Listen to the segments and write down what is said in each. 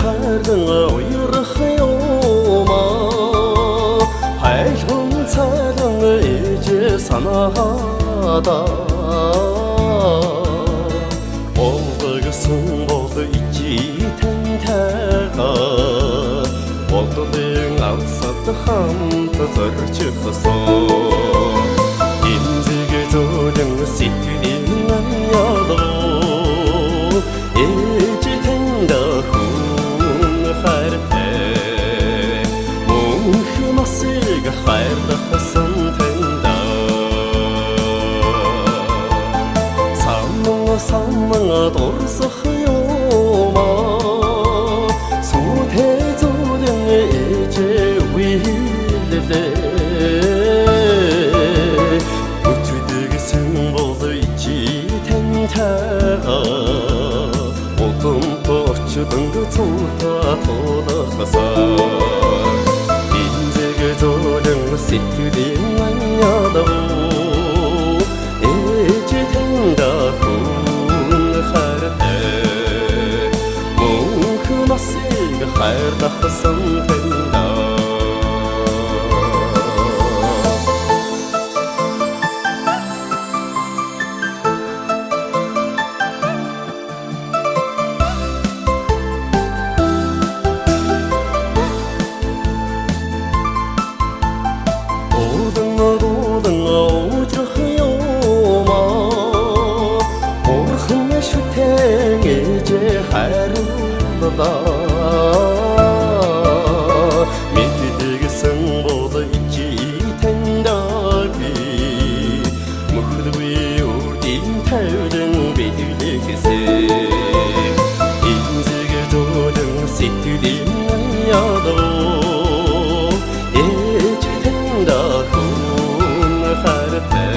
хайрдан уярах юмаа хайрхан царан ээж санаада олдгсон бол ичи тантайга олдын авсад хамт зорчихсон имзэг зөөлөн сэтгэлийн ядуу хайрлахсан тэнда саман дурсах юмаа сүтэ зүрэн ээж уйллээ өчигдгсэн бол ичи тэнтайга отом очдон цута толохсан сэтгэлийн ядуу ээж тэнда хүн хайртай мөнх насыг хайрлахсан тэнда мэддэгсэн бол ичи тэндаги мөхдөгүй үрдийн тавилан бэлгэлээхсээ инзэг зөөлөн сэтгэлийн ядуу ээж тэнда хүн хайртай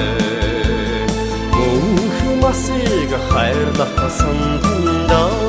мөнх масыг хайрлахсан тэнда